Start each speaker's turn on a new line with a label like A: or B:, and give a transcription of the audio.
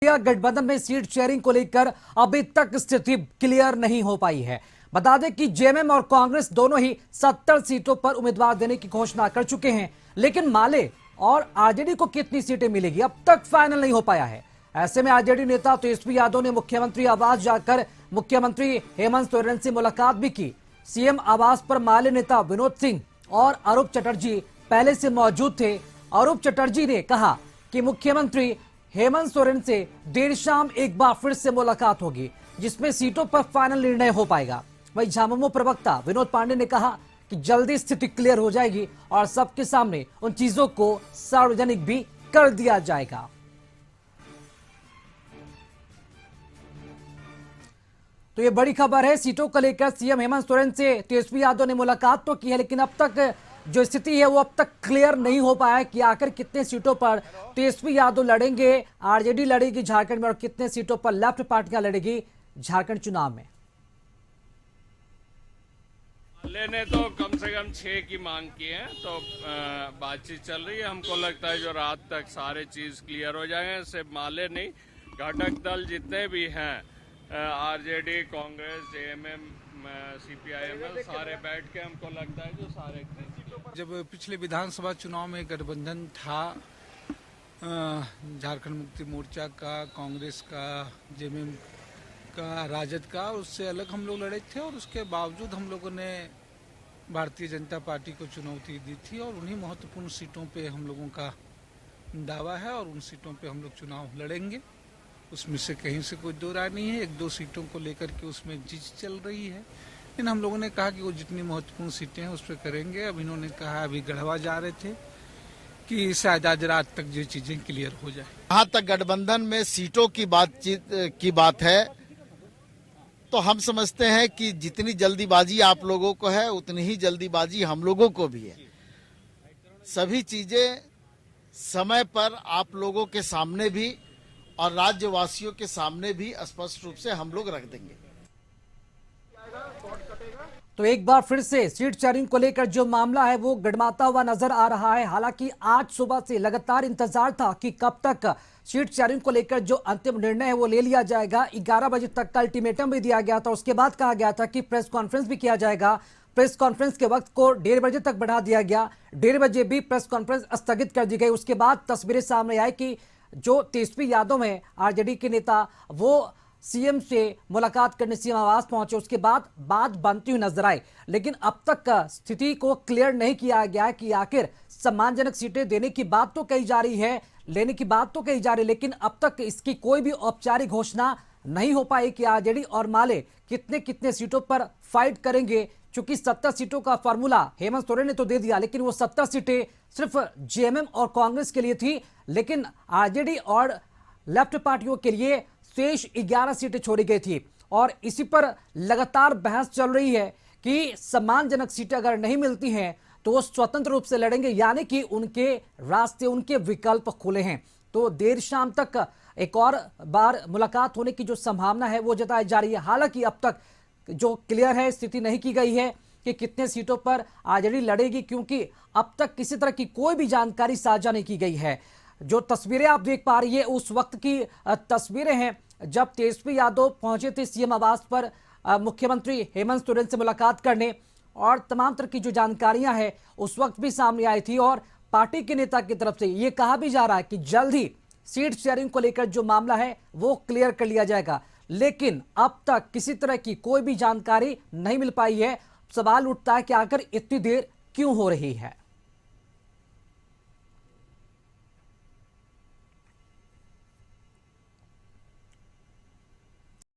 A: गठबंधन में seat sharing को लेकर अभी तक स्थिति क्लियर नहीं हो पाई है। बता दें कि जेएमएम और कांग्रेस दोनों ही 70 सीटों पर उम्मीदवार देने की घोषणा कर चुके हैं, लेकिन माले और आरजेडी को कितनी सीटें मिलेगी अब तक फाइनल नहीं हो पाया है। ऐसे में आरजेडी नेता तेजस्वी यादव ने मुख्यमंत्री आवास जाकर मुख्यमंत्री हेमंत सोरेन से मुलाकात भी की। सीएम आवास पर माले नेता विनोद सिंह और अरूप चटर्जी पहले से मौजूद थे। अरूप चटर्जी ने कहा कि मुख्यमंत्री हेमंत सोरेन से देर शाम एक बार फिर से मुलाकात होगी, जिसमें सीटों पर फाइनल निर्णय हो पाएगा। वहीं झामुमो प्रवक्ता विनोद पांडे ने कहा कि जल्दी स्थिति क्लियर हो जाएगी और सबके सामने उन चीजों को सार्वजनिक भी कर दिया जाएगा। तो ये बड़ी खबर है। सीटों को लेकर सीएम हेमंत सोरेन से तेजस्वी यादव ने मुलाकात तो की है, लेकिन अब तक जो स्थिति है वो अब तक क्लियर नहीं हो पाया है कि आखिर कितने सीटों पर तेजस्वी यादव लड़ेंगे, आरजेडी लड़ेगी झारखंड में, और कितने सीटों पर लेफ्ट पार्टियां लड़ेगी झारखंड चुनाव में।
B: लेने तो कम से कम 6 की मांग की है, तो बातचीत चल रही है। हमको लगता है जो रात तक सारे चीज क्लियर हो जाएंगे। सिर्फ माले नहीं, घटक दल जितने भी हैं, आरजेडी, कांग्रेस, जेएमएम, सीपीआईएम, सारे बैठ के हमको लगता है जो सारे।
C: जब पिछले विधानसभा चुनाव में गठबंधन था झारखंड मुक्ति मोर्चा का, कांग्रेस का, जेएमएम का, राजद का, उससे अलग हम लोग लड़े थे और उसके बावजूद हम लोगों ने भारतीय जनता पार्टी को चुनौती दी थी और उन्हीं महत्वपूर्ण सीटों पे हम लोगों का दावा है और उन सीटों पे हम लोग चुनाव लड़ेंगे। उसमें से कहीं से कोई दो राय नहीं है। 1-2 सीटों को लेकर के उसमें जिद चल रही है, लेकिन हम लोगों ने कहा कि वो जितनी महत्वपूर्ण सीटें हैं उस पर करेंगे। अब इन्होंने कहा, अभी गढ़वा जा रहे थे, कि शायद आज रात तक ये चीजें क्लियर हो जाए।
D: जहाँ तक गठबंधन में सीटों की बात है, तो हम समझते हैं कि जितनी जल्दीबाजी आप लोगों को है उतनी ही जल्दीबाजी हम लोगों को भी है। सभी चीजें समय पर आप लोगों के सामने भी और राज्यवासियों के सामने भी स्पष्ट रूप से हम लोग रख देंगे।
A: तो एक बार फिर से सीट शेयरिंग को लेकर जो मामला है वो गड़माता हुआ नजर आ रहा है। हालांकि आज सुबह से लगातार इंतजार था कि कब तक सीट शेयरिंग को लेकर जो अंतिम निर्णय है वो ले लिया जाएगा। 11 बजे तक का अल्टीमेटम भी दिया गया था। उसके बाद कहा गया था कि प्रेस कॉन्फ्रेंस भी किया जाएगा। प्रेस कॉन्फ्रेंस के वक्त को 1:30 बजे तक बढ़ा दिया गया। 1:30 बजे भी प्रेस कॉन्फ्रेंस स्थगित कर दी गई। उसके बाद तस्वीरें सामने आई कि जो तेजस्वी यादव है, आरजेडी के नेता, वो सीएम से मुलाकात करने सीएम आवास पहुंचे। उसके बाद बात बनती हुई नजर आई, लेकिन अब तक स्थिति को क्लियर नहीं किया गया कि आखिर सम्मानजनक सीटें देने की बात तो कही जा रही है, लेने की बात तो कही जा रही है, लेकिन अब तक इसकी कोई भी औपचारिक घोषणा नहीं हो पाई कि आरजेडी और माले कितने कितने सीटों पर फाइट करेंगे। चूंकि 70 सीटों का फॉर्मूला हेमंत सोरेन ने तो दे दिया, लेकिन वो 70 सीटें सिर्फ जेएमएम और कांग्रेस के लिए थी, लेकिन आरजेडी और लेफ्ट पार्टियों के लिए शेष 11 सीटें छोड़ी गई थी। और इसी पर लगातार बहस चल रही है कि सम्मानजनक सीटें अगर नहीं मिलती हैं तो वो स्वतंत्र रूप से लड़ेंगे, यानी कि उनके रास्ते, उनके विकल्प खुले हैं। तो देर शाम तक एक और बार मुलाकात होने की जो संभावना है वो जताई जा रही है। हालांकि अब तक जो क्लियर है, स्थिति नहीं की गई है कि कितने सीटों पर आरजेडी लड़ेगी, क्योंकि अब तक किसी तरह की कोई भी जानकारी साझा नहीं की गई है। जो तस्वीरें आप देख पा रही है उस वक्त की तस्वीरें हैं जब तेजस्वी यादव पहुंचे थे सीएम आवास पर मुख्यमंत्री हेमंत सोरेन से मुलाकात करने, और तमाम तरह की जो जानकारियां हैं उस वक्त भी सामने आई थी। और पार्टी के नेता की तरफ से ये कहा भी जा रहा है कि जल्द ही सीट शेयरिंग को लेकर जो मामला है वो क्लियर कर लिया जाएगा, लेकिन अब तक किसी तरह की कोई भी जानकारी नहीं मिल पाई है। सवाल उठता है कि आखिर इतनी देर क्यों हो रही है।